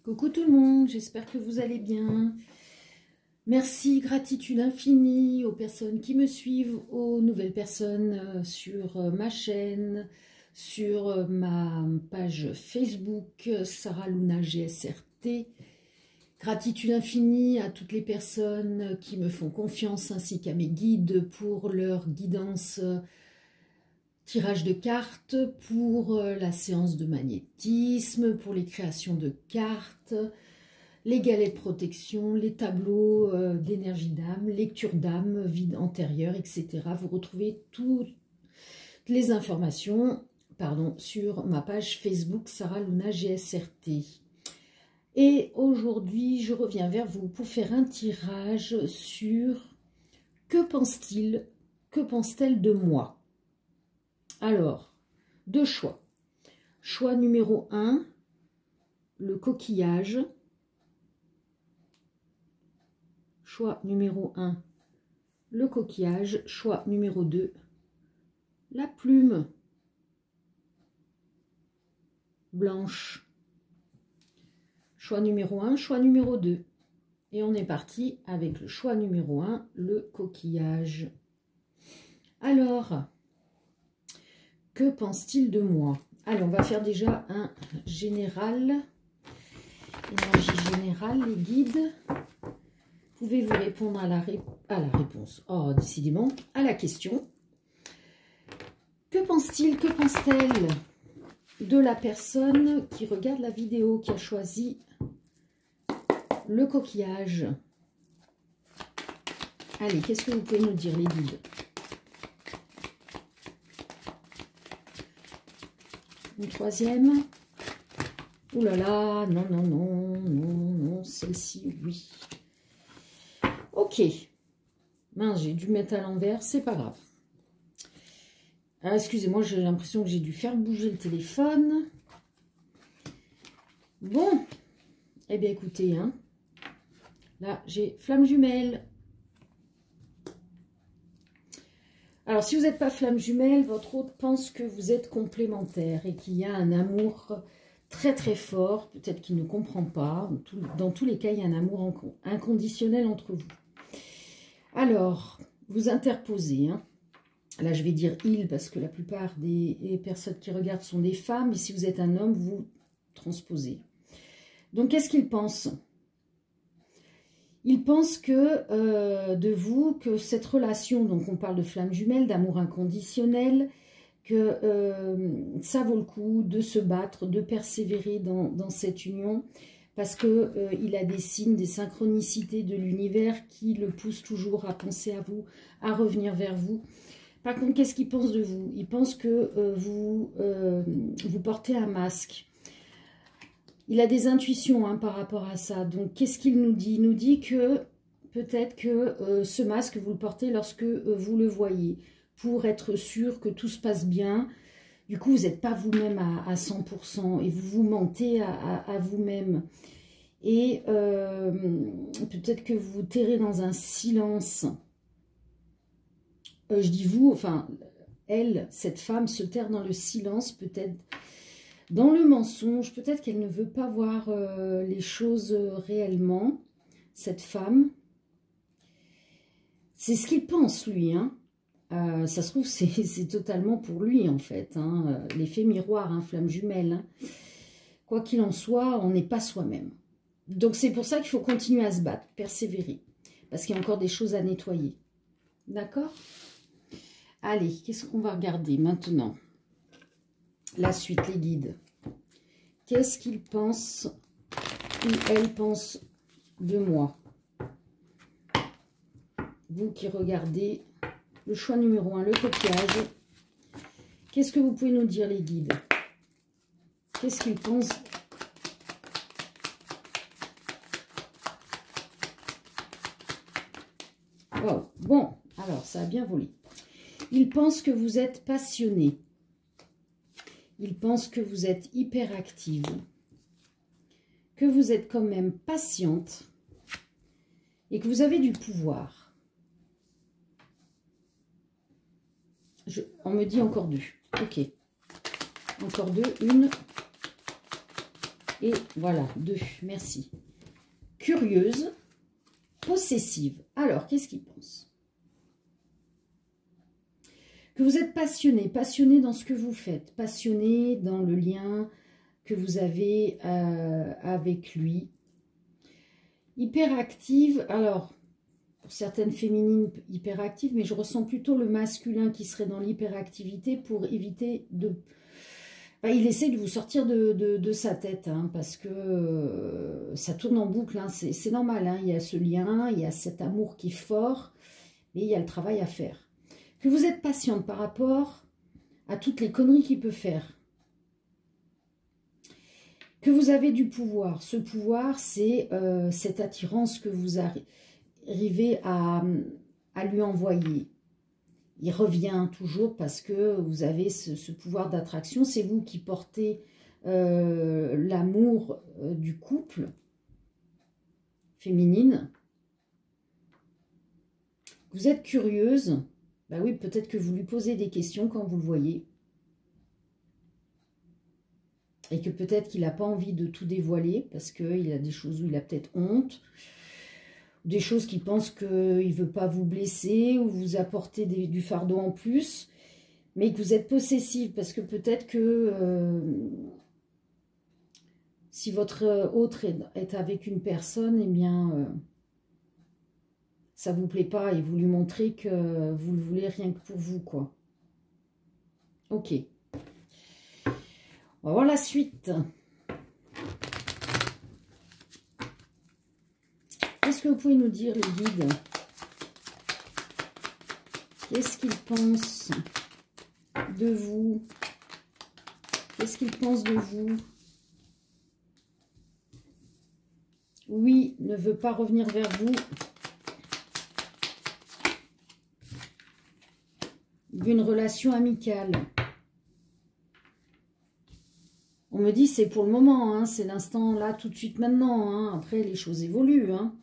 Coucou tout le monde, j'espère que vous allez bien. Merci, gratitude infinie aux personnes qui me suivent, aux nouvelles personnes sur ma chaîne, sur ma page Facebook, Sarah Luna GSRT. Gratitude infinie à toutes les personnes qui me font confiance ainsi qu'à mes guides pour leur guidance, tirage de cartes, pour la séance de magnétisme, pour les créations de cartes, les galets de protection, les tableaux d'énergie d'âme, lecture d'âme, vide antérieur, etc. Vous retrouvez toutes les informations sur ma page Facebook Sarah Luna GSRT. Et aujourd'hui, je reviens vers vous pour faire un tirage sur que pense-t-il, que pense-t-elle de moi? Alors, deux choix. Choix numéro 1, le coquillage. Choix numéro 1, le coquillage. Choix numéro 2, la plume blanche. Choix numéro 1, choix numéro 2. Et on est parti avec le choix numéro 1, le coquillage. Alors, que pense-t-il de moi? Allez, on va faire déjà un général. Énergie générale, les guides. Pouvez-vous répondre à la réponse? Oh, décidément, à la question. Que pense-t-il, que pense-t-elle de la personne qui regarde la vidéo, qui a choisi le coquillage? Allez, qu'est-ce que vous pouvez nous dire, les guides? Une troisième. Ouh là là, non, non, non, non, non, celle-ci, oui. Ok. Mince, j'ai dû mettre à l'envers, c'est pas grave. Ah, excusez-moi, j'ai l'impression que j'ai dû faire bouger le téléphone. Bon. Eh bien, écoutez, hein. Là, j'ai flamme jumelle. Alors, si vous n'êtes pas flamme jumelle, votre hôte pense que vous êtes complémentaires et qu'il y a un amour très très fort, peut-être qu'il ne comprend pas. Dans tous les cas, il y a un amour inconditionnel entre vous. Alors, vous interposez. Hein. Là, je vais dire « il » parce que la plupart des personnes qui regardent sont des femmes. Et si vous êtes un homme, vous transposez. Donc, qu'est-ce qu'il pense ? Il pense que de vous, que cette relation, donc on parle de flamme jumelle, d'amour inconditionnel, que ça vaut le coup de se battre, de persévérer dans cette union, parce qu'il a des signes, des synchronicités de l'univers qui le poussent toujours à penser à vous, à revenir vers vous. Par contre, qu'est-ce qu'il pense de vous? Il pense que vous portez un masque. Il a des intuitions hein, par rapport à ça. Donc, qu'est-ce qu'il nous dit? Il nous dit que peut-être que ce masque, vous le portez lorsque vous le voyez, pour être sûr que tout se passe bien. Du coup, vous n'êtes pas vous-même à 100% et vous vous mentez à vous-même. Et peut-être que vous vous terrez dans un silence. Je dis vous, enfin, elle, cette femme, se terre dans le silence, peut-être dans le mensonge, peut-être qu'elle ne veut pas voir les choses réellement, cette femme. C'est ce qu'il pense, lui. Hein. Ça se trouve, c'est totalement pour lui, en fait. Hein. L'effet miroir, hein, flamme jumelle. Hein. Quoi qu'il en soit, on n'est pas soi-même. Donc, c'est pour ça qu'il faut continuer à se battre, persévérer. Parce qu'il y a encore des choses à nettoyer. D'accord ? Allez, qu'est-ce qu'on va regarder maintenant? La suite, les guides. Qu'est-ce qu'ils pensent ou elles pensent de moi? Vous qui regardez le choix numéro 1, le coquillage. Qu'est-ce que vous pouvez nous dire, les guides? Qu'est-ce qu'ils pensent? Oh, bon, alors ça a bien volé. Ils pensent que vous êtes passionné. Ils pensent que vous êtes hyperactive. Que vous êtes quand même patiente. Et que vous avez du pouvoir. On me dit encore deux. Ok. Encore deux. Une. Et voilà, 2. Merci. Curieuse, possessive. Alors, qu'est-ce qu'il pense? Que vous êtes passionné, passionné dans ce que vous faites, passionné dans le lien que vous avez avec lui. Hyperactive, alors, pour certaines féminines hyperactives, mais je ressens plutôt le masculin qui serait dans l'hyperactivité pour éviter de... Enfin, il essaie de vous sortir de sa tête, hein, parce que ça tourne en boucle, hein, c'est normal, hein, il y a ce lien, il y a cet amour qui est fort, mais il y a le travail à faire. Que vous êtes patiente par rapport à toutes les conneries qu'il peut faire. Que vous avez du pouvoir. Ce pouvoir, c'est cette attirance que vous arrivez à lui envoyer. Il revient toujours parce que vous avez ce pouvoir d'attraction. C'est vous qui portez l'amour du couple féminine. Vous êtes curieuse. Ben oui, peut-être que vous lui posez des questions quand vous le voyez. Et que peut-être qu'il n'a pas envie de tout dévoiler parce qu'il a des choses où il a peut-être honte. Des choses qu'il pense qu'il ne veut pas vous blesser ou vous apporter du fardeau en plus. Mais que vous êtes possessive parce que peut-être que si votre autre est avec une personne, eh bien, ça ne vous plaît pas et vous lui montrez que vous le voulez rien que pour vous, quoi. Ok. On va voir la suite. Qu'est-ce que vous pouvez nous dire, les guides? Qu'est-ce qu'ils pensent de vous? Qu'est-ce qu'ils pensent de vous? Oui, ne veut pas revenir vers vous. D'une relation amicale. On me dit c'est pour le moment, hein, c'est l'instant là, tout de suite maintenant. Hein. Après, les choses évoluent. Hein.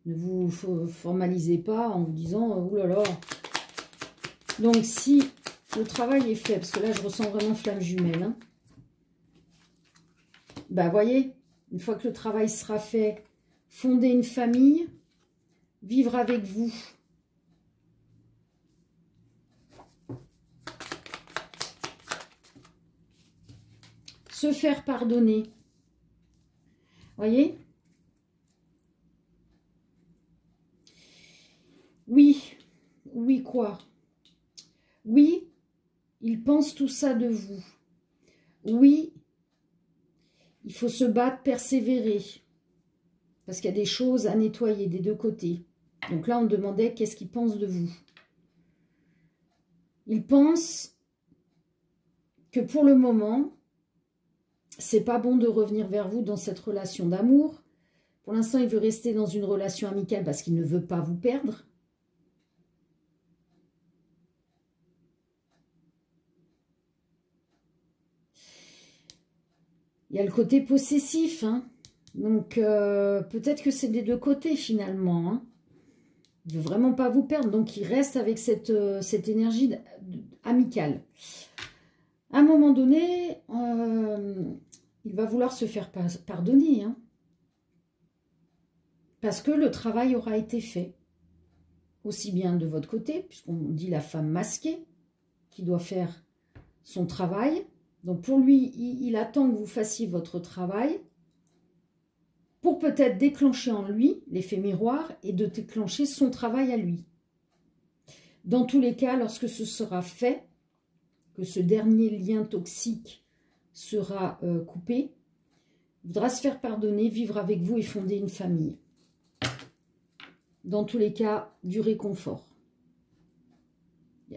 Ne vous formalisez pas en vous disant « Ouh là là ». Donc, si le travail est fait, parce que là, je ressens vraiment flamme jumelle. Hein, bah, voyez, une fois que le travail sera fait, fonder une famille, vivre avec vous. Se faire pardonner. Voyez? Oui. Oui quoi? Oui, il pense tout ça de vous. Oui, il faut se battre, persévérer. Parce qu'il y a des choses à nettoyer des deux côtés. Donc là, on demandait qu'est-ce qu'il pense de vous. Il pense que pour le moment, c'est pas bon de revenir vers vous dans cette relation d'amour. Pour l'instant, il veut rester dans une relation amicale parce qu'il ne veut pas vous perdre. Il y a le côté possessif. Hein. Donc, peut-être que c'est des deux côtés finalement. Hein. Il ne veut vraiment pas vous perdre. Donc, il reste avec cette énergie amicale. À un moment donné, il va vouloir se faire pardonner. Hein, parce que le travail aura été fait. Aussi bien de votre côté, puisqu'on dit la femme masquée qui doit faire son travail. Donc pour lui, il attend que vous fassiez votre travail pour peut-être déclencher en lui l'effet miroir et de déclencher son travail à lui. Dans tous les cas, lorsque ce sera fait, que ce dernier lien toxique sera coupé, il voudra se faire pardonner, vivre avec vous et fonder une famille. Dans tous les cas, du réconfort.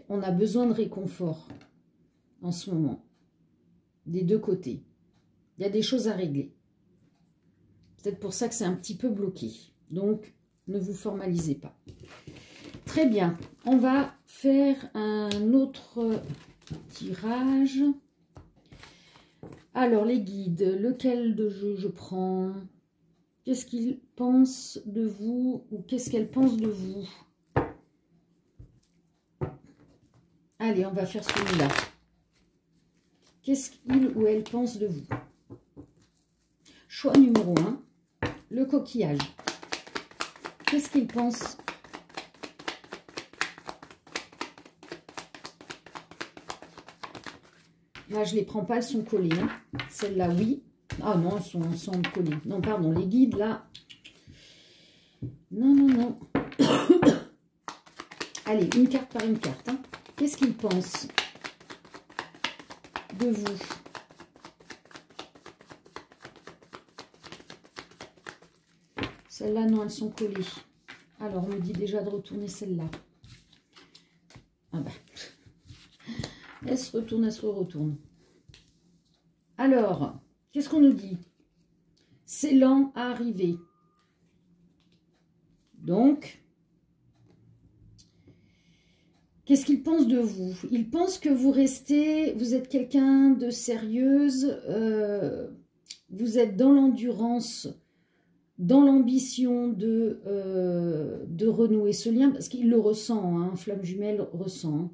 On a besoin de réconfort en ce moment, des deux côtés. Il y a des choses à régler. Peut-être pour ça que c'est un petit peu bloqué. Donc, ne vous formalisez pas. Très bien. On va faire un autre tirage. Alors, les guides, lequel de jeu je prends? Qu'est-ce qu'ils pensent de vous ou qu'est-ce qu'elles pensent de vous? Allez, on va faire celui-là. Qu'est-ce qu'il ou elle pense de vous? Choix numéro 1, le coquillage. Qu'est-ce qu'il pense? Là, je ne les prends pas, elles sont collées. Hein. Celles-là, oui. Ah non, elles sont ensemble collées. Non, pardon, les guides, là. Non, non, non. Allez, une carte par une carte. Hein. Qu'est-ce qu'ils pensent de vous? Celles-là, non, elles sont collées. Alors, on me dit déjà de retourner celle-là. Ah bah. Elle se retourne, elle se retourne. Alors, qu'est-ce qu'on nous dit? C'est lent à arriver. Donc, qu'est-ce qu'ils pensent de vous? Ils pensent que vous restez, vous êtes quelqu'un de sérieuse, vous êtes dans l'endurance, dans l'ambition de renouer ce lien, parce qu'il le ressent, hein, Flamme Jumelle ressent. Hein.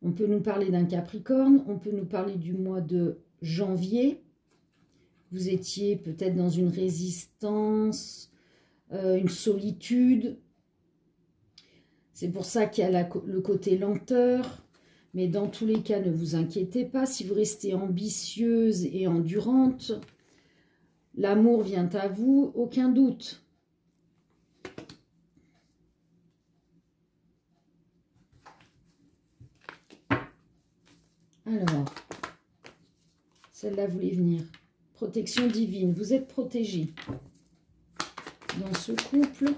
On peut nous parler d'un Capricorne, on peut nous parler du mois de janvier. Vous étiez peut-être dans une résistance, une solitude. C'est pour ça qu'il y a le côté lenteur. Mais dans tous les cas, ne vous inquiétez pas. Si vous restez ambitieuse et endurante, l'amour vient à vous, aucun doute. Alors, celle-là voulait venir. Protection divine, vous êtes protégé dans ce couple.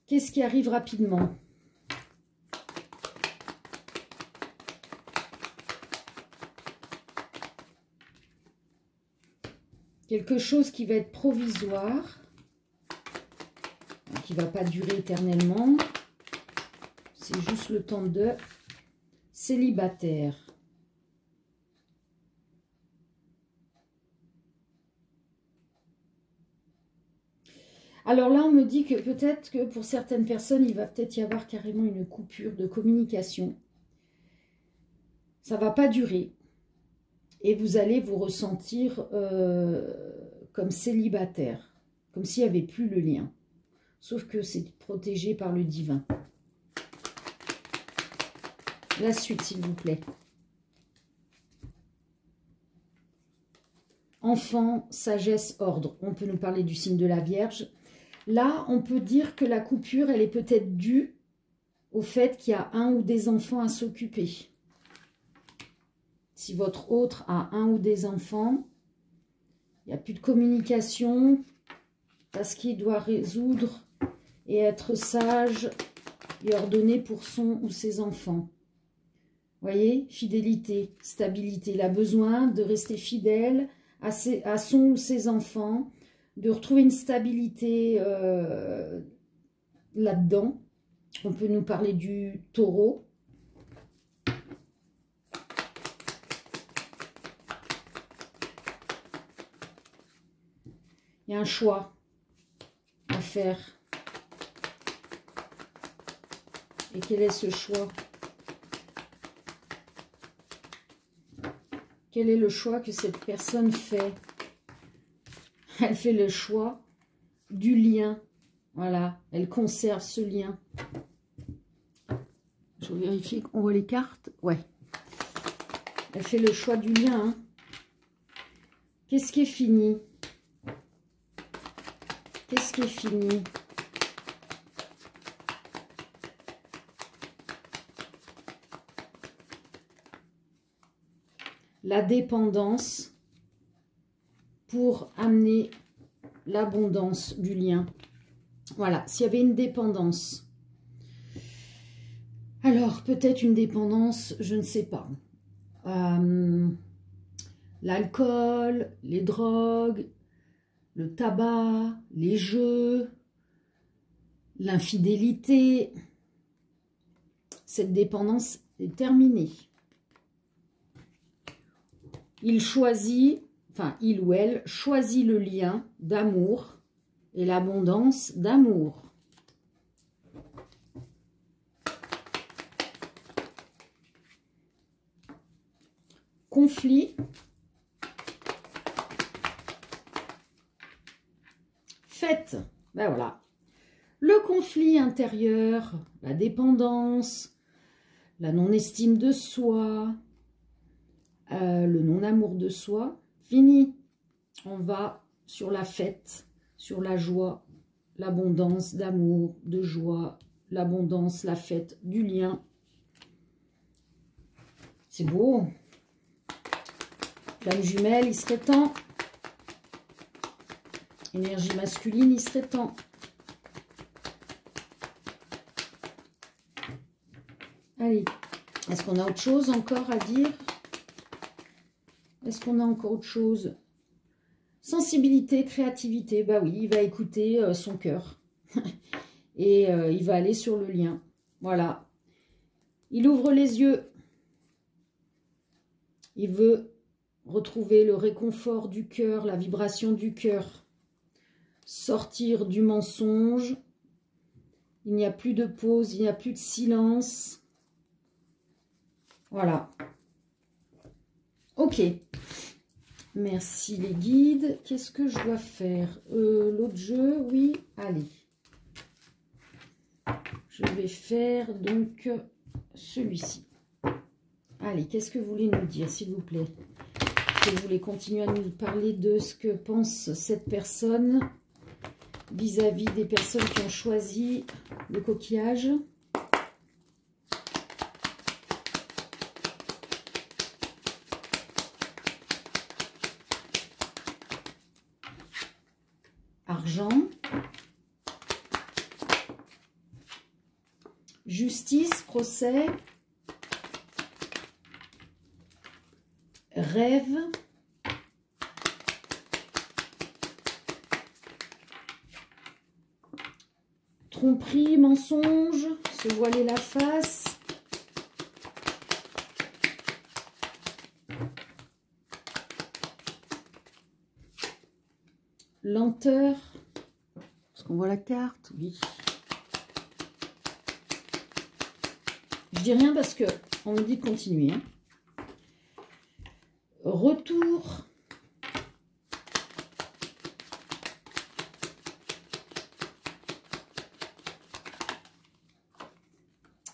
Qu'est-ce qui arrive rapidement? Quelque chose qui va être provisoire, qui ne va pas durer éternellement. C'est juste le temps de célibataire. Alors là, on me dit que peut-être que pour certaines personnes, il va peut-être y avoir carrément une coupure de communication. Ça ne va pas durer. Et vous allez vous ressentir comme célibataire, comme s'il n'y avait plus le lien. Sauf que c'est protégé par le divin. La suite, s'il vous plaît. Enfant, sagesse, ordre. On peut nous parler du signe de la Vierge. Là, on peut dire que la coupure, elle est peut-être due au fait qu'il y a un ou des enfants à s'occuper. Si votre autre a un ou des enfants, il n'y a plus de communication parce qu'il doit résoudre et être sage et ordonné pour son ou ses enfants. Voyez, fidélité, stabilité. Il a besoin de rester fidèle à son ou ses enfants, de retrouver une stabilité là-dedans. On peut nous parler du taureau. Il y a un choix à faire. Et quel est ce choix ? Quel est le choix que cette personne fait? Elle fait le choix du lien. Voilà, elle conserve ce lien. Je vais vérifier qu'on voit les cartes. Ouais. Elle fait le choix du lien. Hein. Qu'est-ce qui est fini? Qu'est-ce qui est fini? La dépendance pour amener l'abondance du lien. Voilà, s'il y avait une dépendance. Alors, peut-être une dépendance, je ne sais pas. L'alcool, les drogues, le tabac, les jeux, l'infidélité. Cette dépendance est terminée. Il choisit, enfin il ou elle, choisit le lien d'amour et l'abondance d'amour. conflit. Faites, ben voilà, le conflit intérieur, la dépendance, la non-estime de soi, le non-amour de soi, fini. On va sur la fête, sur la joie, l'abondance d'amour, de joie, l'abondance, la fête, du lien. C'est beau. Flamme jumelle, il serait temps. Énergie masculine, il serait temps. Allez, est-ce qu'on a autre chose encore à dire? Est-ce qu'on a encore autre chose? Sensibilité, créativité, bah oui, il va écouter son cœur. Et il va aller sur le lien. Voilà. Il ouvre les yeux. Il veut retrouver le réconfort du cœur, la vibration du cœur. Sortir du mensonge. Il n'y a plus de pause, il n'y a plus de silence. Voilà. Ok. Merci les guides. Qu'est-ce que je dois faire? L'autre jeu, oui. Allez. Je vais faire donc celui-ci. Allez, qu'est-ce que vous voulez nous dire, s'il vous plaît? Est-ce que vous voulez continuer à nous parler de ce que pense cette personne vis-à-vis des personnes qui ont choisi le coquillage? Argent. Justice, procès. Rêve. Tromperie, mensonge, se voiler la face. Lenteur. Est-ce qu'on voit la carte? Oui. Je dis rien parce que on me dit de continuer. Hein. Retour.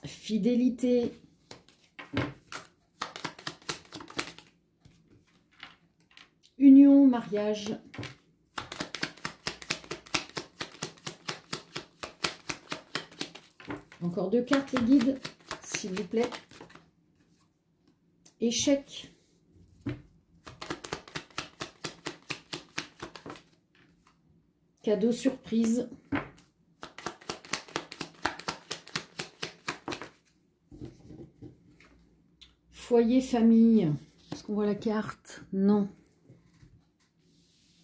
Fidélité. Union, mariage. Encore deux cartes, les guides, s'il vous plaît. Échec. Cadeau surprise. Foyer, famille. Est-ce qu'on voit la carte? Non.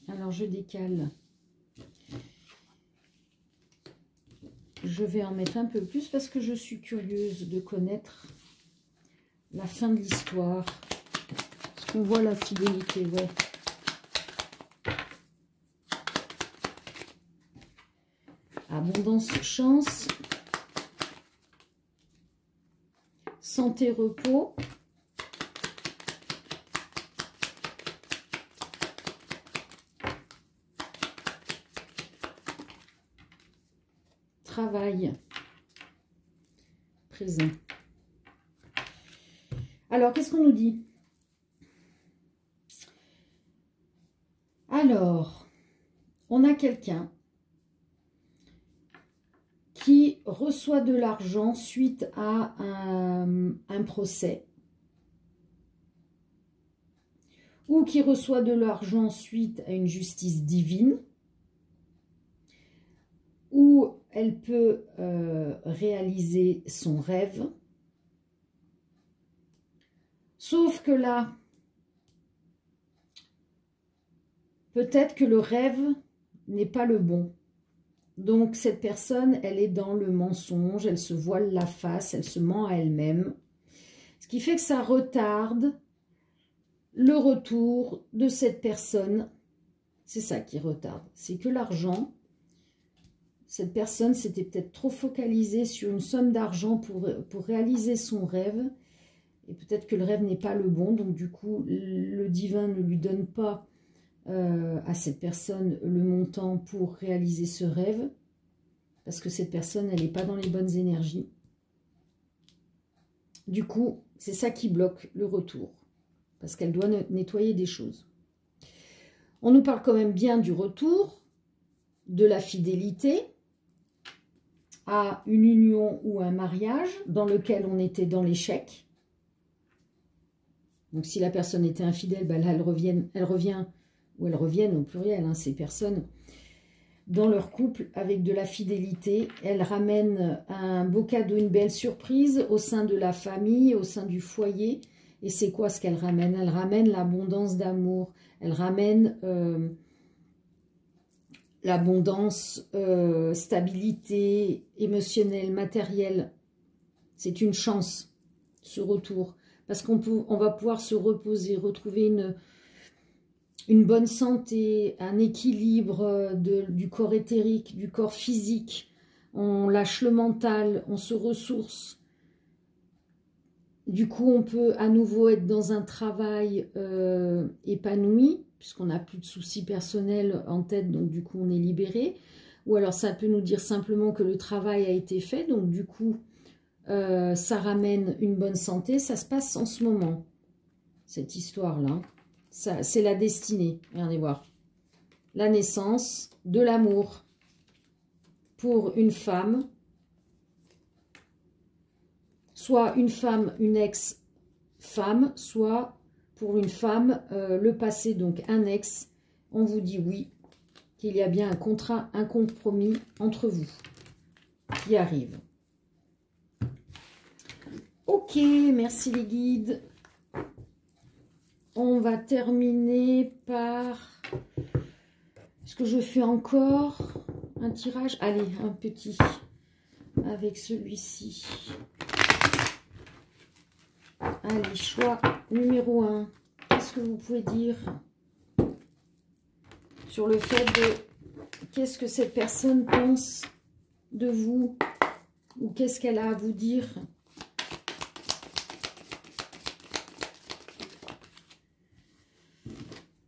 Alors, je décale. Je vais en mettre un peu plus parce que je suis curieuse de connaître la fin de l'histoire. Est-ce qu'on voit la fidélité? Ouais. Abondance, chance. Santé, repos. Travail. Présent. Alors, qu'est-ce qu'on nous dit? Alors, on a quelqu'un qui reçoit de l'argent suite à un procès, ou qui reçoit de l'argent suite à une justice divine, où elle peut réaliser son rêve. Sauf que là, peut-être que le rêve n'est pas le bon. Donc, cette personne, elle est dans le mensonge, elle se voile la face, elle se ment à elle-même. Ce qui fait que ça retarde le retour de cette personne. C'est ça qui retarde. C'est que l'argent, cette personne s'était peut-être trop focalisée sur une somme d'argent pour réaliser son rêve. Et peut-être que le rêve n'est pas le bon, donc du coup, le divin ne lui donne pas à cette personne le montant pour réaliser ce rêve, parce que cette personne, elle n'est pas dans les bonnes énergies. Du coup, c'est ça qui bloque le retour, parce qu'elle doit nettoyer des choses. On nous parle quand même bien du retour, de la fidélité à une union ou un mariage dans lequel on était dans l'échec. Donc si la personne était infidèle, ben là, elle revient, ou elles reviennent au pluriel, hein, ces personnes, dans leur couple avec de la fidélité. Elles ramènent un beau cadeau, une belle surprise au sein de la famille, au sein du foyer. Et c'est quoi ce qu'elles ramènent? Elles ramènent l'abondance d'amour. Elles ramènent l'abondance, stabilité émotionnelle, matérielle. C'est une chance, ce retour. Parce qu'on va pouvoir se reposer, retrouver une bonne santé, un équilibre du corps éthérique, du corps physique. On lâche le mental, on se ressource. Du coup, on peut à nouveau être dans un travail épanoui, puisqu'on n'a plus de soucis personnels en tête, donc du coup, on est libéré. Ou alors, ça peut nous dire simplement que le travail a été fait, donc du coup, ça ramène une bonne santé. Ça se passe en ce moment, cette histoire-là. C'est la destinée, regardez voir. La naissance de l'amour pour une femme, soit une femme, une ex-femme, soit pour une femme, le passé, donc un ex. On vous dit oui, qu'il y a bien un contrat, un compromis entre vous qui arrive. Ok, merci les guides. On va terminer par... Est-ce que je fais encore un tirage? Allez, un petit avec celui-ci. Allez, choix numéro 1. Qu'est-ce que vous pouvez dire sur le fait de... Qu'est-ce que cette personne pense de vous? Ou qu'est-ce qu'elle a à vous dire?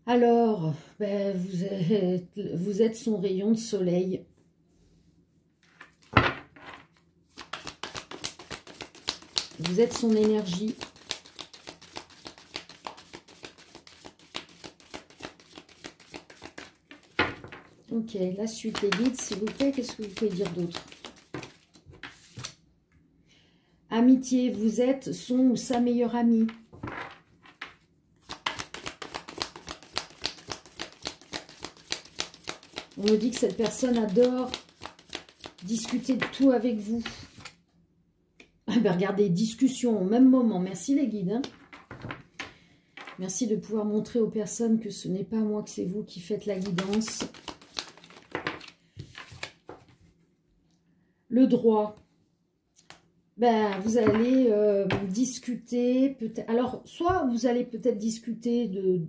Alors, ben, vous êtes son rayon de soleil. Vous êtes son énergie. Ok, la suite, les guides, s'il vous plaît, qu'est-ce que vous pouvez dire d'autre? Amitié, vous êtes son ou sa meilleure amie. On me dit que cette personne adore discuter de tout avec vous. Ah ben regardez, discussion au même moment. Merci les guides. Hein. Merci de pouvoir montrer aux personnes que ce n'est pas moi, que c'est vous qui faites la guidance. Le droit. Ben, vous allez discuter, peut-être. Alors, soit vous allez peut-être discuter de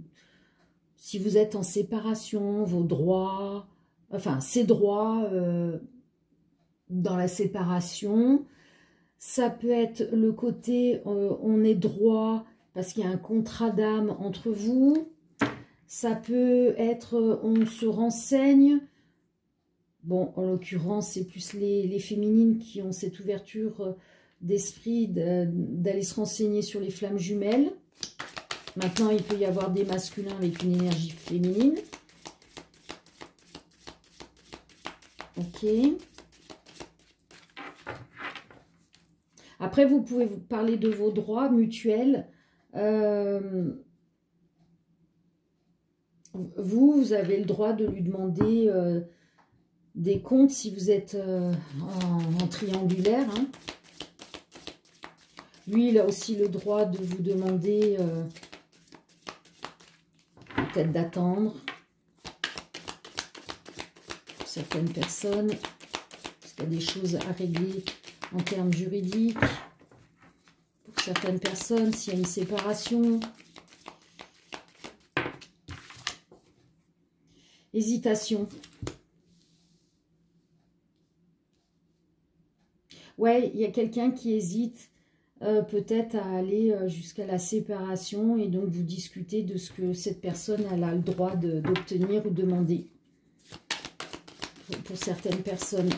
si vous êtes en séparation, vos droits, enfin, ses droits dans la séparation. Ça peut être le côté on est droit parce qu'il y a un contrat d'âme entre vous. Ça peut être on se renseigne. Bon, en l'occurrence, c'est plus les féminines qui ont cette ouverture d'esprit d'aller se renseigner sur les flammes jumelles. Maintenant, il peut y avoir des masculins avec une énergie féminine. Ok. Après, vous pouvez vous parler de vos droits mutuels. Vous avez le droit de lui demander des comptes si vous êtes en triangulaire. Hein. Lui, il a aussi le droit de vous demander peut-être d'attendre pour certaines personnes. Parce qu'il y a des choses à régler en termes juridiques. Pour certaines personnes, s'il y a une séparation. Hésitation. Ouais, il y a quelqu'un qui hésite peut-être à aller jusqu'à la séparation et donc vous discutez de ce que cette personne elle a le droit d'obtenir ou demander pour certaines personnes.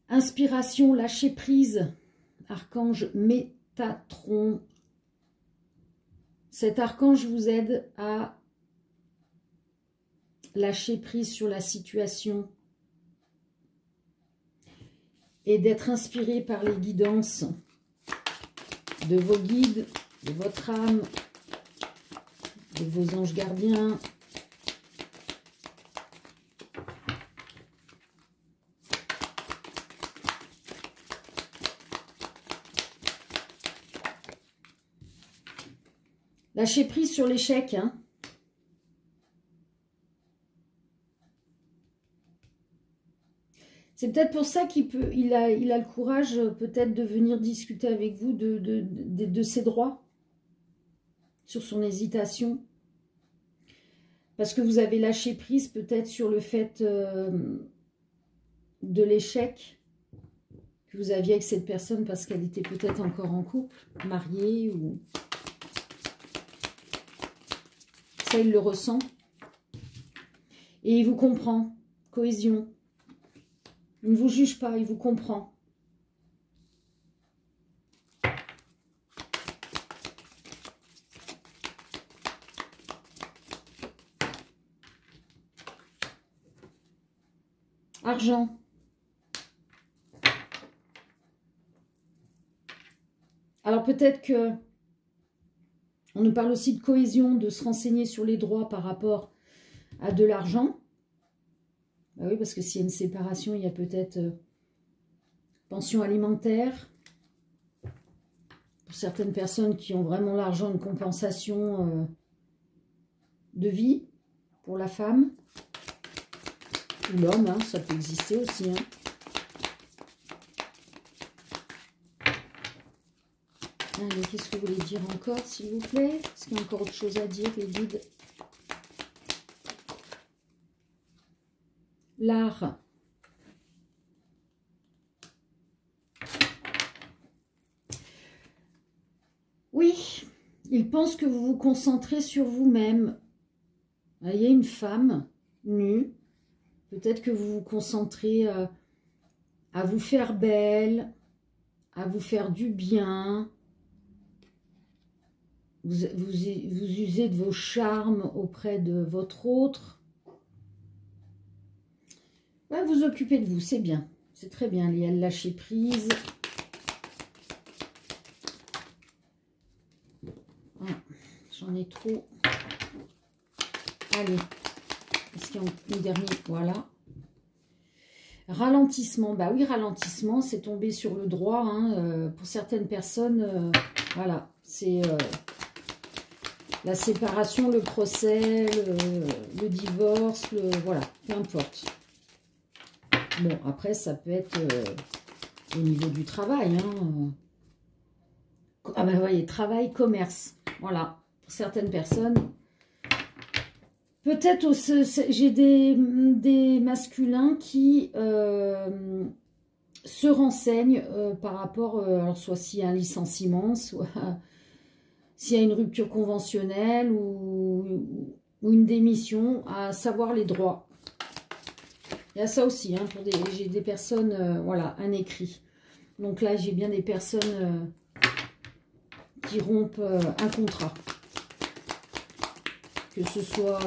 Inspiration, lâcher prise, archange Métatron. Cet archange vous aide à lâcher prise sur la situation et d'être inspiré par les guidances de vos guides, de votre âme, de vos anges gardiens. Lâchez prise sur l'échec, hein. C'est peut-être pour ça qu'il a le courage peut-être de venir discuter avec vous de ses droits, sur son hésitation. Parce que vous avez lâché prise peut-être sur le fait de l'échec que vous aviez avec cette personne parce qu'elle était peut-être encore en couple, mariée ou... Ça, il le ressent. Et il vous comprend. Cohésion. Il ne vous juge pas, il vous comprend. Argent. Alors peut-être que on nous parle aussi de cohésion, de se renseigner sur les droits par rapport à de l'argent. Ben oui, parce que s'il y a une séparation, il y a peut-être pension alimentaire. Pour certaines personnes qui ont vraiment l'argent, une compensation de vie pour la femme. Ou l'homme, hein, ça peut exister aussi. Hein. Allez, qu'est-ce que vous voulez dire encore, s'il vous plaît? Est-ce qu'il y a encore autre chose à dire, les guides? L'art. Oui, il pense que vous vous concentrez sur vous-même. Il y a une femme nue. Peut-être que vous vous concentrez à vous faire belle, à vous faire du bien. Vous usez de vos charmes auprès de votre autre. Ouais, vous occupez de vous, c'est bien. C'est très bien, il y a le lâcher prise. Ah, j'en ai trop. Allez. Est-ce qu'il y a une dernière? Voilà. Ralentissement. Bah oui, ralentissement, c'est tombé sur le droit. Hein, pour certaines personnes, voilà. C'est la séparation, le procès, le divorce, voilà, peu importe. Bon, après, ça peut être au niveau du travail. Hein. Ah ben, voyez, travail, commerce. Voilà, pour certaines personnes. Peut-être j'ai des masculins qui se renseignent par rapport, alors soit s'il y a un licenciement, soit s'il y a une rupture conventionnelle ou une démission, à savoir les droits. Il y a ça aussi, hein, j'ai des personnes, voilà, un écrit. Donc là, j'ai bien des personnes qui rompent un contrat. Que ce soit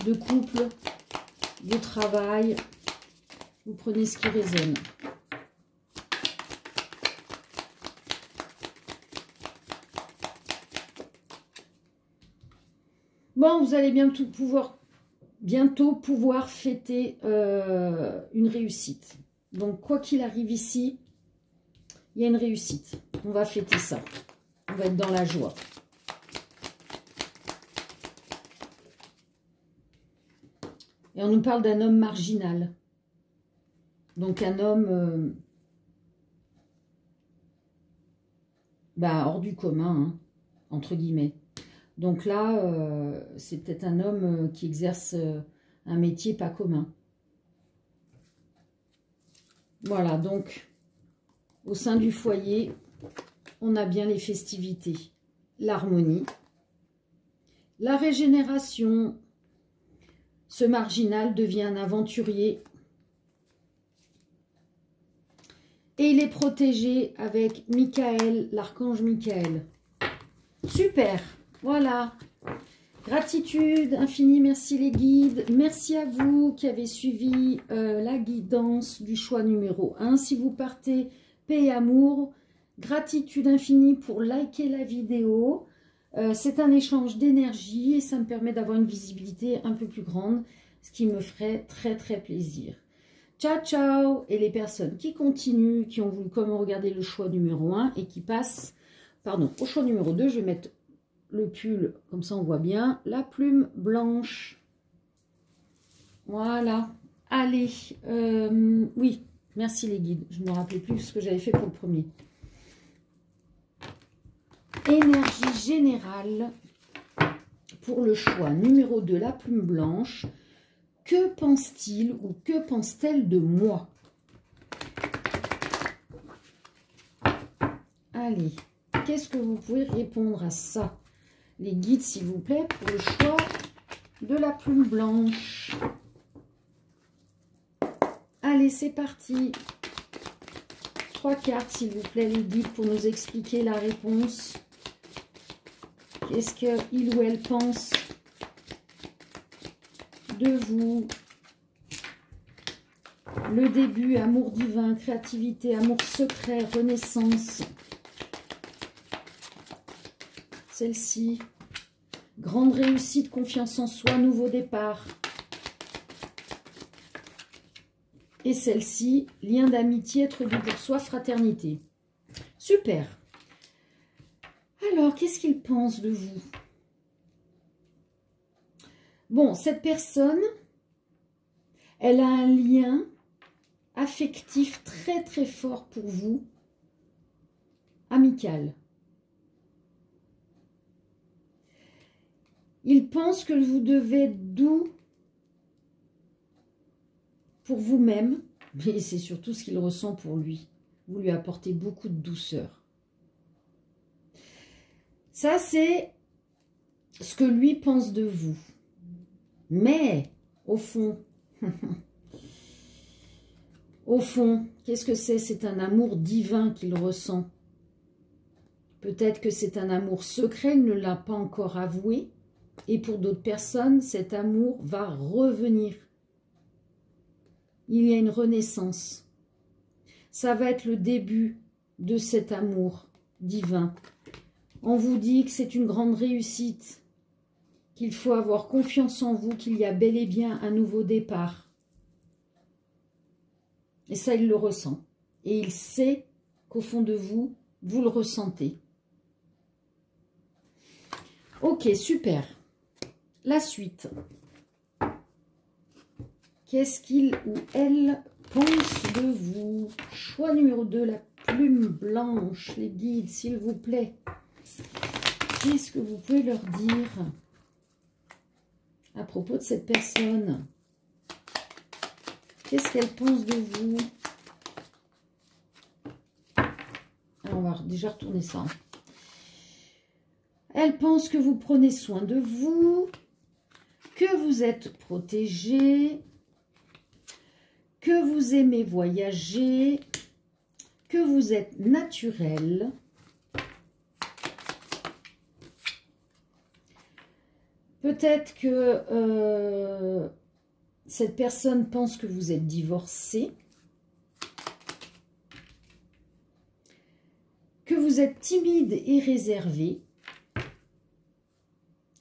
de couple, de travail, vous prenez ce qui résonne. Bon, vous allez bientôt pouvoir fêter une réussite. Donc, quoi qu'il arrive ici, il y a une réussite. On va fêter ça. On va être dans la joie. Et on nous parle d'un homme marginal. Donc, un homme hors du commun, hein, entre guillemets. Donc là, c'est peut-être un homme qui exerce un métier pas commun. Voilà, donc, au sein du foyer, on a bien les festivités, l'harmonie, la régénération. Ce marginal devient un aventurier. Et il est protégé avec Michael, l'archange Michael. Super, voilà. Gratitude infinie, merci les guides. Merci à vous qui avez suivi la guidance du choix numéro 1. Si vous partez, paix et amour. Gratitude infinie pour liker la vidéo. C'est un échange d'énergie et ça me permet d'avoir une visibilité un peu plus grande, ce qui me ferait très très plaisir. Ciao ciao. Et les personnes qui continuent, qui ont voulu comme regarder le choix numéro 1 et qui passent, pardon, au choix numéro 2, je vais mettre le pull, comme ça on voit bien, la plume blanche. Voilà. Allez, oui, merci les guides. Je ne me rappelais plus ce que j'avais fait pour le premier. Énergie générale pour le choix numéro 2, la plume blanche. Que pense-t-il ou que pense-t-elle de moi? Allez, qu'est-ce que vous pouvez répondre à ça? Les guides, s'il vous plaît, pour le choix de la plume blanche. Allez, c'est parti. 3 cartes, s'il vous plaît, les guides, pour nous expliquer la réponse. Qu'est-ce qu'il ou elle pense de vous? Le début, amour divin, créativité, amour secret, renaissance. Celle-ci, grande réussite, confiance en soi, nouveau départ. Et celle-ci, lien d'amitié, être dû pour soi, fraternité. Super. Alors, qu'est-ce qu'il pense de vous? Bon, cette personne, elle a un lien affectif très très fort pour vous, amical. Il pense que vous devez être doux pour vous-même, mais c'est surtout ce qu'il ressent pour lui. Vous lui apportez beaucoup de douceur. Ça, c'est ce que lui pense de vous. Mais, au fond, qu'est-ce que c'est? C'est un amour divin qu'il ressent. Peut-être que c'est un amour secret, il ne l'a pas encore avoué. Et pour d'autres personnes, cet amour va revenir. Il y a une renaissance. Ça va être le début de cet amour divin. On vous dit que c'est une grande réussite, qu'il faut avoir confiance en vous, qu'il y a bel et bien un nouveau départ. Et ça, il le ressent. Et il sait qu'au fond de vous, vous le ressentez. Ok, super. La suite. Qu'est-ce qu'il ou elle pense de vous? Choix numéro 2, la plume blanche. Les guides, s'il vous plaît. Qu'est-ce que vous pouvez leur dire à propos de cette personne? Qu'est-ce qu'elle pense de vous? Alors, on va déjà retourner ça. Elle pense que vous prenez soin de vous, que vous êtes protégé, que vous aimez voyager, que vous êtes naturel. Peut-être que cette personne pense que vous êtes divorcé, que vous êtes timide et réservé.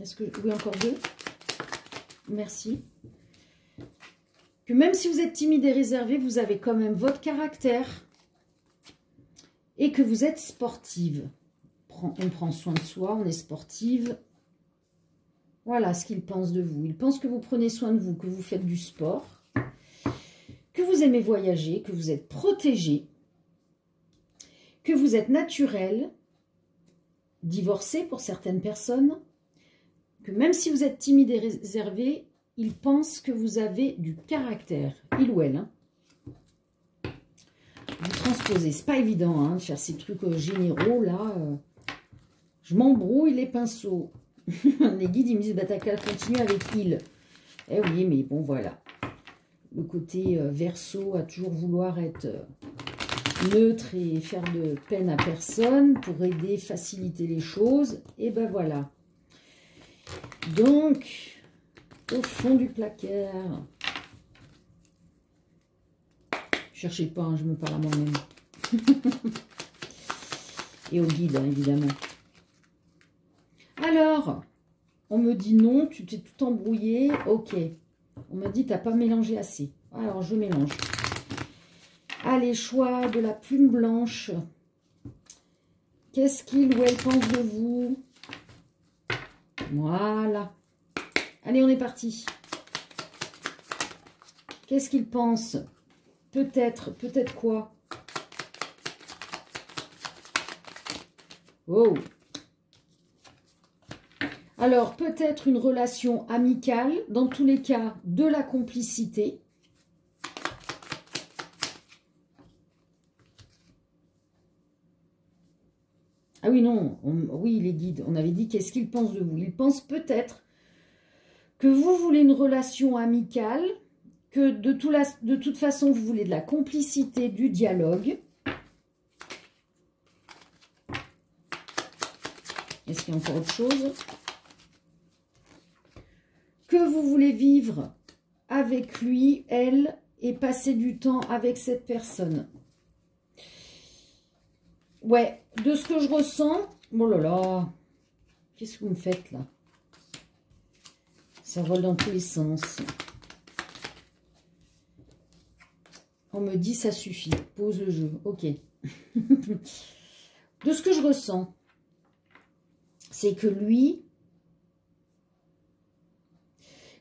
Est-ce que... Oui, encore 2. Merci. Que même si vous êtes timide et réservé, vous avez quand même votre caractère. Et que vous êtes sportive. On prend soin de soi, on est sportive. Voilà ce qu'il pense de vous. Il pense que vous prenez soin de vous, que vous faites du sport, que vous aimez voyager, que vous êtes protégé, que vous êtes naturel, divorcé pour certaines personnes, que même si vous êtes timide et réservé, il pense que vous avez du caractère, il ou elle. Hein. vous transposez. C'est pas évident hein, de faire ces trucs généraux là. Je m'embrouille les pinceaux. Les guides ils me disent bah t'as qu'à continuer avec il. Eh oui mais bon voilà. Le côté verso à toujours vouloir être neutre et faire de peine à personne pour aider, faciliter les choses. Et ben voilà. Donc, au fond du placard. Cherchez pas, hein, je me parle à moi-même. Et au guide, hein, évidemment. Alors, on me dit non, tu t'es tout embrouillé. Ok. On me dit, t'as pas mélangé assez. Alors, je mélange. Allez, choix de la plume blanche. Qu'est-ce qu'il ou elle pense de vous? Voilà. Allez, on est parti. Qu'est-ce qu'il pense? Peut-être quoi? Oh. Alors, peut-être une relation amicale, dans tous les cas, de la complicité. Ah oui, non, oui, les guides, on avait dit qu'est-ce qu'ils pensent de vous. Ils pensent peut-être que vous voulez une relation amicale, que de toute façon, vous voulez de la complicité, du dialogue. Est-ce qu'il y a encore autre chose? Que vous voulez vivre avec lui, elle, et passer du temps avec cette personne. Ouais, de ce que je ressens... Oh là là, qu'est-ce que vous me faites là? Ça vole dans tous les sens. On me dit ça suffit, pose le jeu, ok. De ce que je ressens, c'est que lui,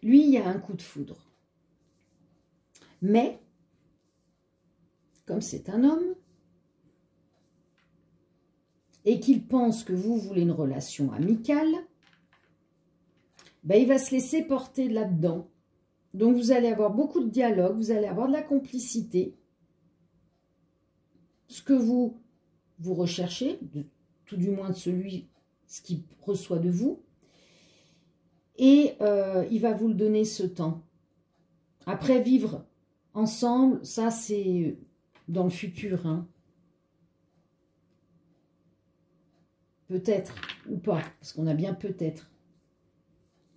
il y a un coup de foudre. Mais, comme c'est un homme, et qu'il pense que vous voulez une relation amicale, ben, il va se laisser porter là-dedans. Donc, vous allez avoir beaucoup de dialogue, vous allez avoir de la complicité. Ce que vous recherchez, tout du moins de ce qu'il reçoit de vous. Et il va vous le donner ce temps. Après, vivre ensemble, ça c'est dans le futur. Hein. Peut-être ou pas, parce qu'on a bien peut-être.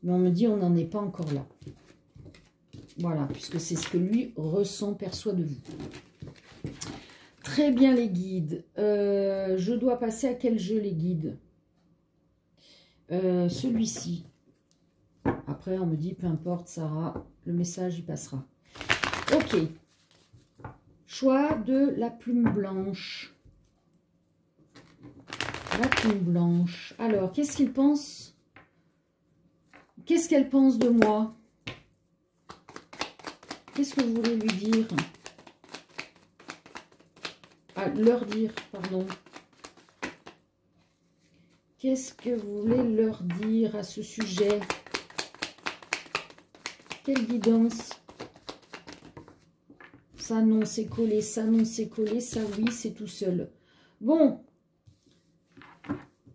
Mais on me dit on n'en est pas encore là. Voilà, puisque c'est ce que lui ressent, perçoit de vous. Très bien les guides. Je dois passer à quel jeu les guides? Celui-ci. Après on me dit peu importe Sarah, le message il passera. Ok. Choix de la plume blanche. La plume blanche. Alors, qu'est-ce qu'il pense? Qu'est-ce qu'elle pense de moi? Qu'est-ce que vous voulez lui dire? Ah, leur dire, pardon. Qu'est-ce que vous voulez leur dire à ce sujet? Quelle guidance? Ça non, c'est collé, ça non, c'est collé, ça oui, c'est tout seul. Bon.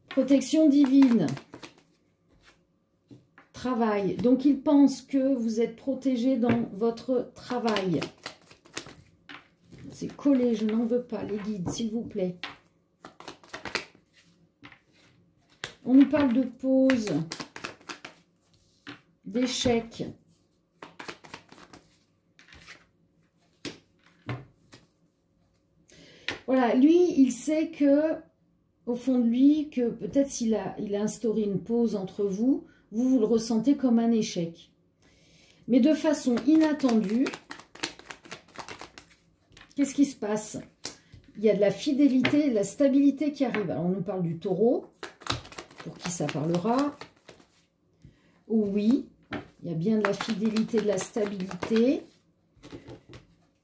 Protection divine. Travail. Donc, il pense que vous êtes protégé dans votre travail. C'est collé, je n'en veux pas. Les guides, s'il vous plaît. On nous parle de pause, d'échec. Voilà, lui, il sait que, au fond de lui, que peut-être s'il a instauré une pause entre vous, vous le ressentez comme un échec. Mais de façon inattendue, qu'est-ce qui se passe? Il y a de la fidélité et de la stabilité qui arrive. Alors, on nous parle du taureau, pour qui ça parlera. Oui, il y a bien de la fidélité, de la stabilité.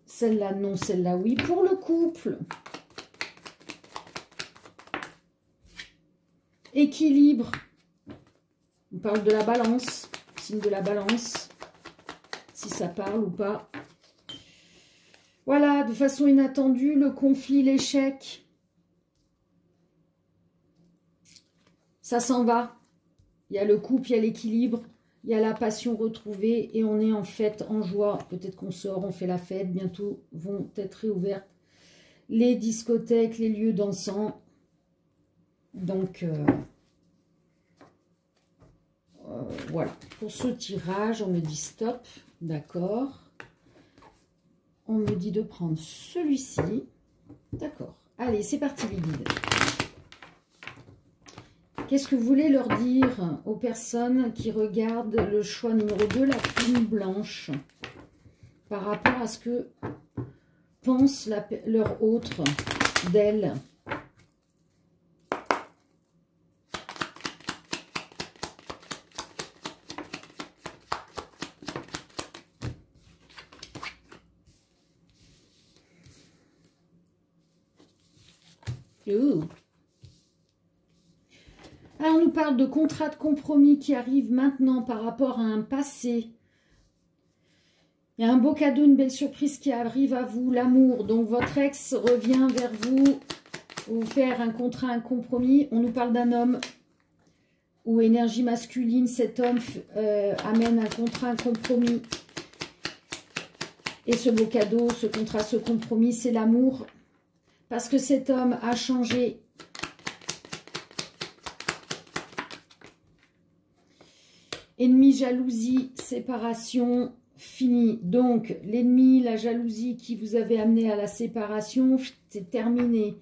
Celle-là, non, celle-là, oui. Pour le couple, équilibre. On parle de la balance, signe de la balance, si ça parle ou pas. Voilà, là, de façon inattendue, le conflit, l'échec. Ça s'en va. Il y a le couple, il y a l'équilibre, il y a la passion retrouvée et on est en fête, en joie. Peut-être qu'on sort, on fait la fête. Bientôt vont être réouvertes les discothèques, les lieux dansants. Donc, voilà. Pour ce tirage, on me dit stop. D'accord. On me dit de prendre celui-ci. D'accord. Allez, c'est parti les guides. Qu'est-ce que vous voulez leur dire aux personnes qui regardent le choix numéro 2, la plume blanche, par rapport à ce que pense leur autre d'elle? Alors, on nous parle de contrat de compromis qui arrive maintenant par rapport à un passé. Il y a un beau cadeau, une belle surprise qui arrive à vous, l'amour. Donc, votre ex revient vers vous, vous faire un contrat, un compromis. On nous parle d'un homme ou énergie masculine. Cet homme amène un contrat, un compromis. Et ce beau cadeau, ce contrat, ce compromis, c'est l'amour. Parce que cet homme a changé. Ennemi, jalousie, séparation, fini. Donc, l'ennemi, la jalousie qui vous avait amené à la séparation, c'est terminé.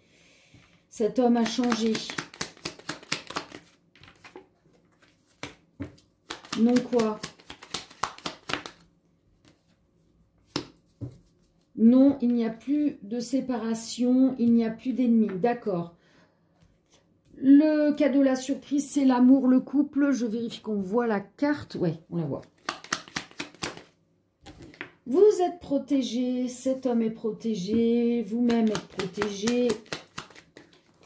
Cet homme a changé. Non quoi? Non, il n'y a plus de séparation, il n'y a plus d'ennemis. D'accord. Le cadeau, la surprise, c'est l'amour, le couple. Je vérifie qu'on voit la carte. Ouais, on la voit. Vous êtes protégé, cet homme est protégé, vous-même êtes protégé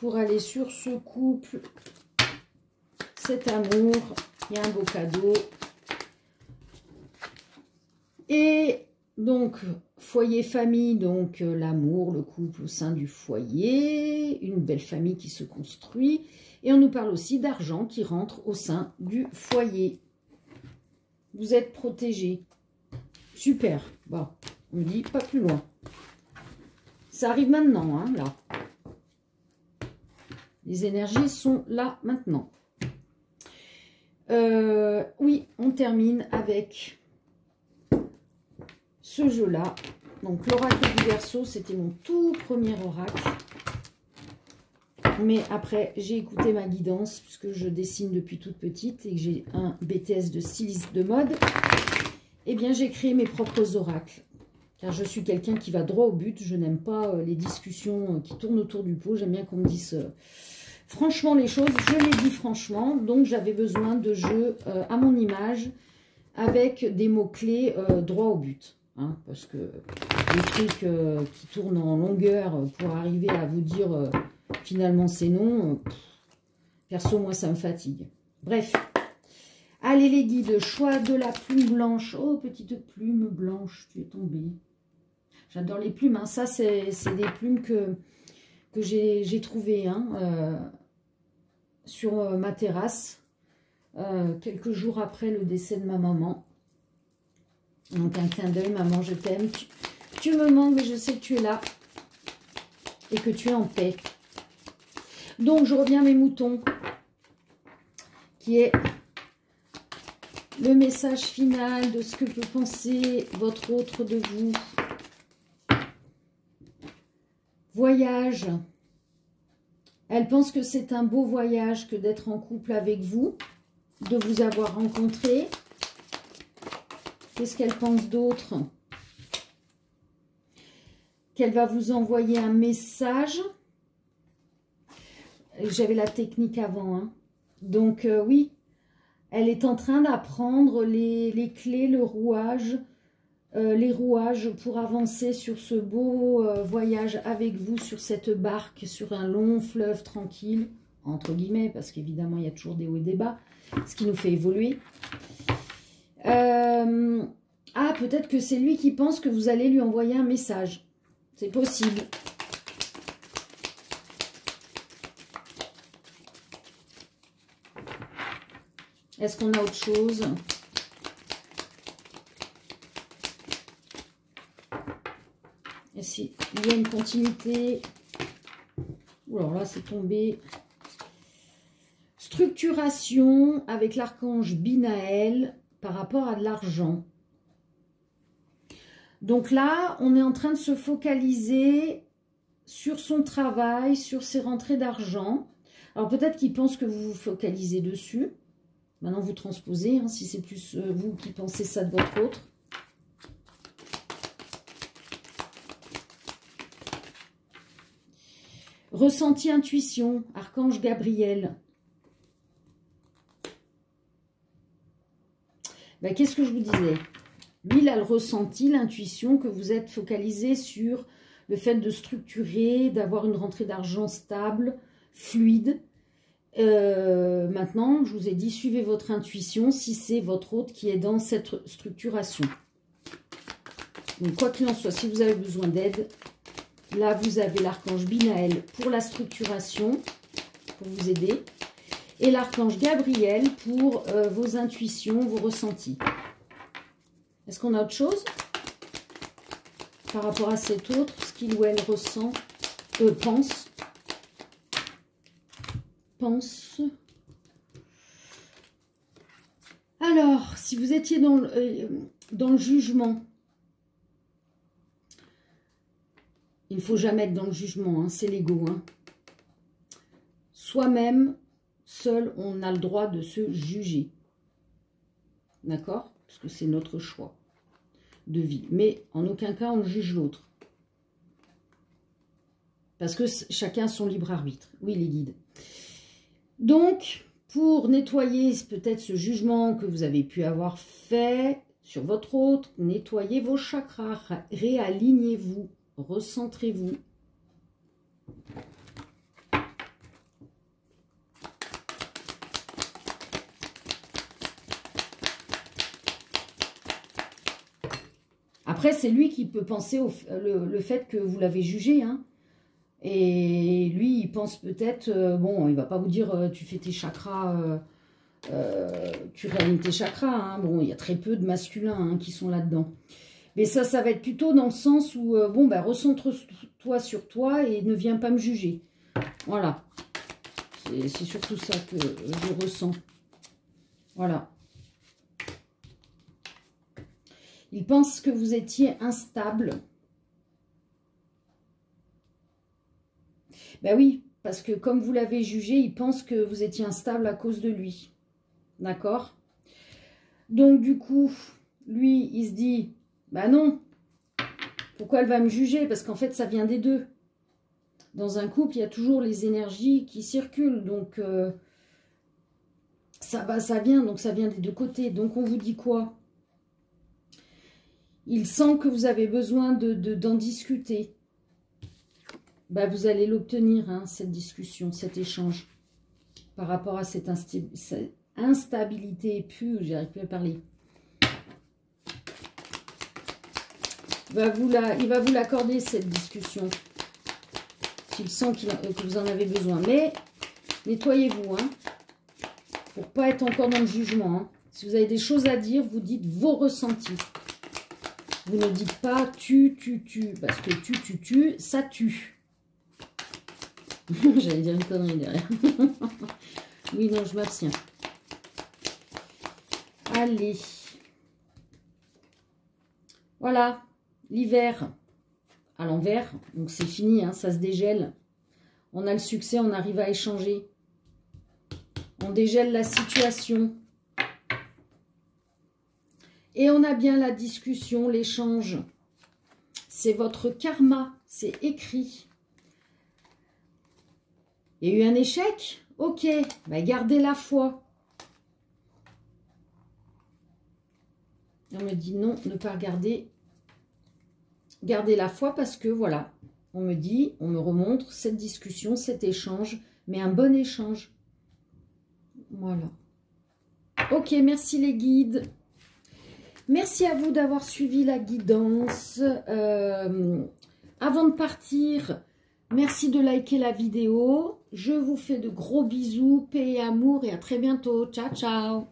pour aller sur ce couple. Cet amour, il y a un beau cadeau. Et donc, foyer, famille, donc l'amour, le couple au sein du foyer, une belle famille qui se construit. Et on nous parle aussi d'argent qui rentre au sein du foyer. Vous êtes protégés. Super. Bon, on me dit pas plus loin. Ça arrive maintenant, hein, là. Les énergies sont là maintenant. Oui, on termine avec ce jeu-là. Donc, l'oracle du Verseau, c'était mon tout premier oracle. Mais après, j'ai écouté ma guidance, puisque je dessine depuis toute petite et que j'ai un BTS de styliste de mode. Eh bien, j'ai créé mes propres oracles. Car je suis quelqu'un qui va droit au but. Je n'aime pas les discussions qui tournent autour du pot. J'aime bien qu'on me dise franchement les choses. Je les dis franchement. Donc, j'avais besoin de jeux à mon image avec des mots-clés droit au but. Hein, parce que les trucs qui tournent en longueur pour arriver à vous dire finalement c'est non, perso moi ça me fatigue. Bref, allez les guides, choix de la plume blanche. Oh petite plume blanche, tu es tombée. J'adore les plumes, hein. Ça c'est des plumes que j'ai trouvées hein, sur ma terrasse quelques jours après le décès de ma maman. Donc un clin d'œil, maman, je t'aime. Tu me manques, mais je sais que tu es là et que tu es en paix. Donc je reviens à mes moutons, qui est le message final de ce que peut penser votre autre de vous. Voyage. Elle pense que c'est un beau voyage que d'être en couple avec vous, de vous avoir rencontré. Qu'est-ce qu'elle pense d'autre? Qu'elle va vous envoyer un message. J'avais la technique avant. Hein. Donc, oui, elle est en train d'apprendre les clés, le rouage, les rouages pour avancer sur ce beau voyage avec vous, sur cette barque, sur un long fleuve tranquille, entre guillemets, parce qu'évidemment, il y a toujours des hauts et des bas, ce qui nous fait évoluer. Ah, peut-être que c'est lui qui pense que vous allez lui envoyer un message. C'est possible. Est-ce qu'on a autre chose? Et s'il y a une continuité? Ou alors là, c'est tombé. Structuration avec l'archange Binaël par rapport à de l'argent. Donc là, on est en train de se focaliser sur son travail, sur ses rentrées d'argent. Alors peut-être qu'il pense que vous vous focalisez dessus. Maintenant, vous transposez, hein, si c'est plus vous qui pensez ça de votre autre. Ressenti, intuition, archange Gabriel. Ben, qu'est-ce que je vous disais? Lui, il a le ressenti, l'intuition, que vous êtes focalisé sur le fait de structurer, d'avoir une rentrée d'argent stable, fluide. Maintenant, je vous ai dit, suivez votre intuition si c'est votre hôte qui est dans cette structuration. Donc, quoi qu'il en soit, si vous avez besoin d'aide, là, vous avez l'archange Binaël pour la structuration, pour vous aider. Et l'archange Gabriel pour vos intuitions, vos ressentis. Est-ce qu'on a autre chose par rapport à cet autre, ce qu'il ou elle ressent, pense. Alors, si vous étiez dans le jugement, il ne faut jamais être dans le jugement, hein, c'est l'ego. Hein. Soi-même, seul, on a le droit de se juger. D'accord? Parce que c'est notre choix de vie. Mais en aucun cas, on juge l'autre. Parce que chacun a son libre arbitre. Oui, les guides. Donc, pour nettoyer peut-être ce jugement que vous avez pu avoir fait sur votre autre, nettoyez vos chakras, réalignez-vous, recentrez-vous. Après, c'est lui qui peut penser le fait que vous l'avez jugé. Hein. Et lui, il pense peut-être, bon, il va pas vous dire tu fais tes chakras, tu réalignes tes chakras. Hein. Bon, il y a très peu de masculins hein, qui sont là-dedans. Mais ça va être plutôt dans le sens où, bon, ben, recentre-toi sur toi et ne viens pas me juger. Voilà. C'est surtout ça que je ressens. Voilà. Il pense que vous étiez instable. Ben oui, parce que comme vous l'avez jugé, il pense que vous étiez instable à cause de lui. D'accord? Donc du coup, lui, il se dit, bah non, pourquoi elle va me juger? Parce qu'en fait, ça vient des deux. Dans un couple, il y a toujours les énergies qui circulent. Donc, ça vient des deux côtés. Donc, on vous dit quoi? Il sent que vous avez besoin d'en discuter. Bah, vous allez l'obtenir, hein, cette discussion, cet échange. Par rapport à cette instabilité pure, j'arrive plus à parler. Il va vous l'accorder, cette discussion. S'il sent que vous en avez besoin. Mais, nettoyez-vous, hein, pour pas être encore dans le jugement. Hein. Si vous avez des choses à dire, vous dites vos ressentis. Vous ne dites pas tu, parce que tu, ça tue. J'allais dire une connerie derrière. Oui, non, je m'abstiens. Allez. Voilà, l'hiver à l'envers. Donc c'est fini, hein, ça se dégèle. On a le succès, on arrive à échanger. On dégèle la situation. Et on a bien la discussion, l'échange. C'est votre karma, c'est écrit. Il y a eu un échec? Ok, bah gardez la foi. On me dit non, ne pas regarder. Gardez la foi parce que voilà, on me dit, on me remontre cette discussion, cet échange, mais un bon échange. Voilà. Ok, merci les guides. Merci à vous d'avoir suivi la guidance. Avant de partir, merci de liker la vidéo. Je vous fais de gros bisous, paix et amour et à très bientôt. Ciao, ciao.